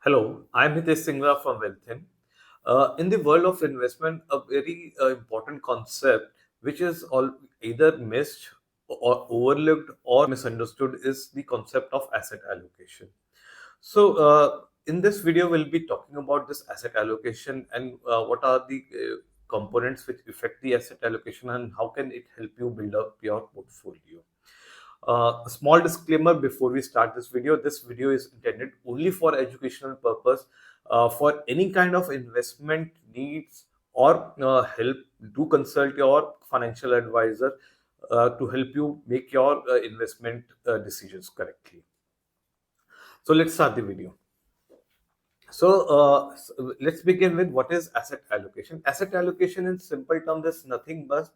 Hello, I'm Hitesh Singla from Wealthinn. In the world of investment, a very important concept which is all either missed or overlooked or misunderstood is the concept of asset allocation. In this video, we'll be talking about this asset allocation and what are the components which affect the asset allocation and how can it help you build up your portfolio. A small disclaimer before we start this video. This video is intended only for educational purpose. For any kind of investment needs or help, do consult your financial advisor to help you make your investment decisions correctly. So let's start the video. Let's begin with what is asset allocation. Asset allocation in simple terms is nothing but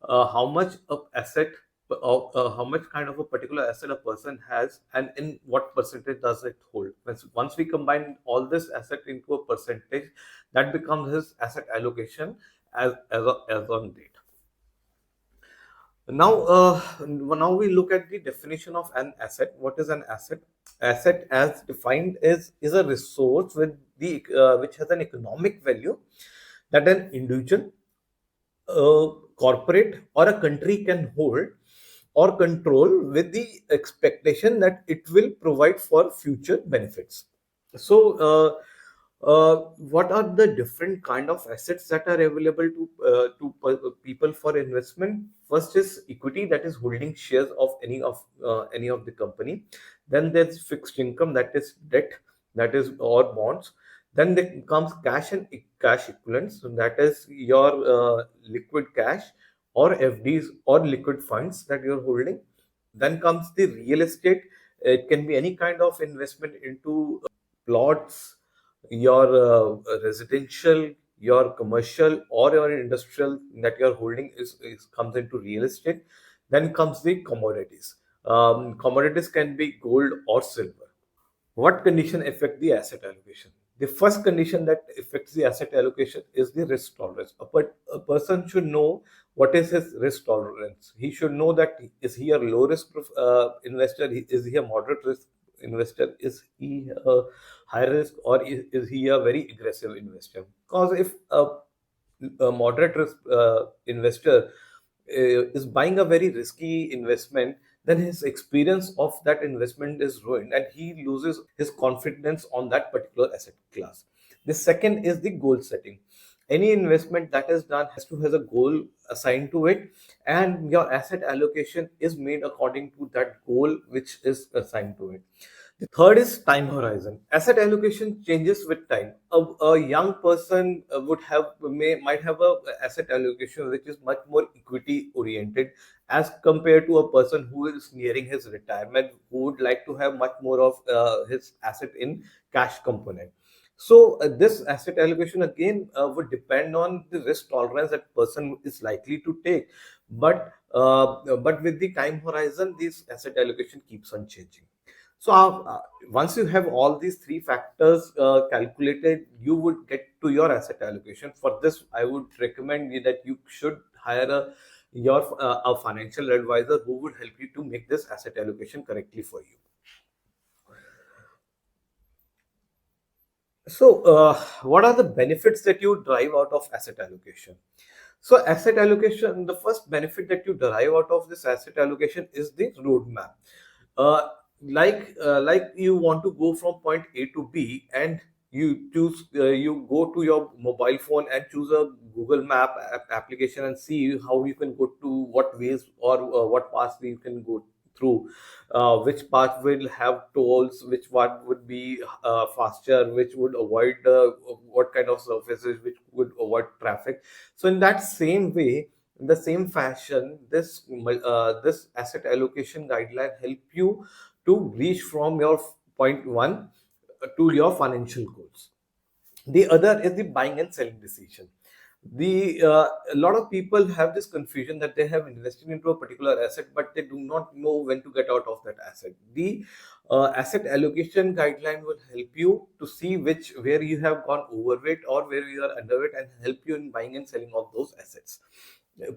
how much of asset how much kind of a particular asset a person has and in what percentage does it hold. Once we combine all this asset into a percentage, that becomes his asset allocation as on date. Now we look at the definition of an asset. What is an asset? Asset, as defined, is a resource with the which has an economic value that an individual, corporate, or a country can hold or control with the expectation that it will provide for future benefits. What are the different kind of assets that are available to people for investment? First is equity, that is holding shares of any of the company. Then there's fixed income, that is debt, that is or bonds. Then there comes cash and cash equivalents, so that is your liquid cash or FDs or liquid funds that you're holding. Then comes the real estate. It can be any kind of investment into plots, your residential, your commercial, or your industrial that you're holding is comes into real estate. Then comes the commodities. Commodities can be gold or silver. What condition affect the asset allocation? The first condition that affects the asset allocation is the risk tolerance. A person should know what is his risk tolerance. He should know that is he a low risk investor, is he a moderate risk investor, is he a high risk, or is he a very aggressive investor? Because if a moderate risk investor is buying a very risky investment, then his experience of that investment is ruined and he loses his confidence on that particular asset class. The second is the goal setting. Any investment that is done has to has a goal assigned to it, and your asset allocation is made according to that goal which is assigned to it. The third is time horizon. Asset allocation changes with time. A young person might have a asset allocation which is much more equity oriented as compared to a person who is nearing his retirement, who would like to have much more of his asset in cash component. This asset allocation again would depend on the risk tolerance that person is likely to take, but with the time horizon, this asset allocation keeps on changing. Once you have all these three factors calculated, you would get to your asset allocation. For this, I would recommend you that you should hire a financial advisor who would help you to make this asset allocation correctly for you. What are the benefits that you derive out of asset allocation? So, asset allocation, the first benefit that you derive out of this asset allocation is the roadmap. Uh, like you want to go from point A to B, and you go to your mobile phone and choose a Google Map application and see how you can go to what ways or what paths you can go through, which path will have tolls, which one would be faster, which would avoid what kind of surfaces, which would avoid traffic. So in that same way, in the same fashion, this asset allocation guideline help you to reach from your point one to your financial goals. The other is the buying and selling decision. The A lot of people have this confusion that they have invested into a particular asset, but they do not know when to get out of that asset. The asset allocation guideline will help you to see which where you have gone overweight or where you are underweight, and help you in buying and selling of those assets.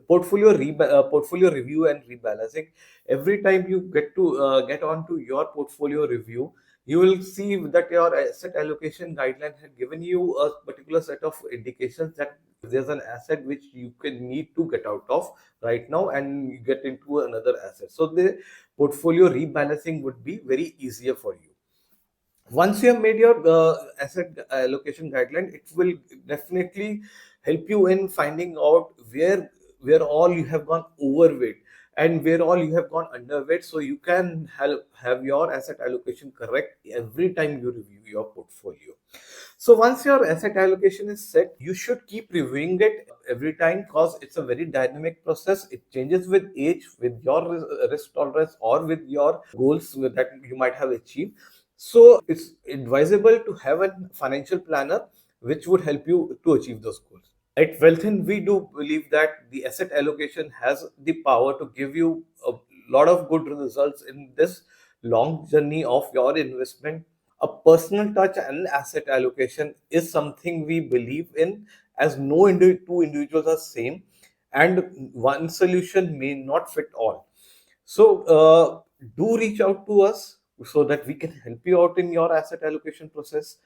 Portfolio review and rebalancing. Every time you get onto your portfolio review, you will see that your asset allocation guideline had given you a particular set of indications that there's an asset which you can need to get out of right now and you get into another asset. So the portfolio rebalancing would be very easier for you. Once you have made your asset allocation guideline, it will definitely help you in finding out where all you have gone overweight and where all you have gone underweight, so you can have your asset allocation correct every time you review your portfolio. So once your asset allocation is set, you should keep reviewing it every time because it's a very dynamic process. It changes with age, with your risk tolerance, or with your goals that you might have achieved. So it's advisable to have a financial planner which would help you to achieve those goals. At Wealthinn, we do believe that the asset allocation has the power to give you a lot of good results in this long journey of your investment. A personal touch and asset allocation is something we believe in, as no two individuals are same, and one solution may not fit all. So do reach out to us so that we can help you out in your asset allocation process.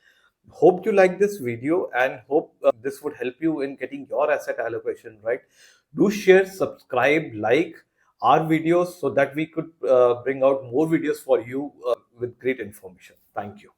Hope you like this video and hope this would help you in getting your asset allocation right. Do share, subscribe, like our videos so that we could bring out more videos for you with great information. Thank you.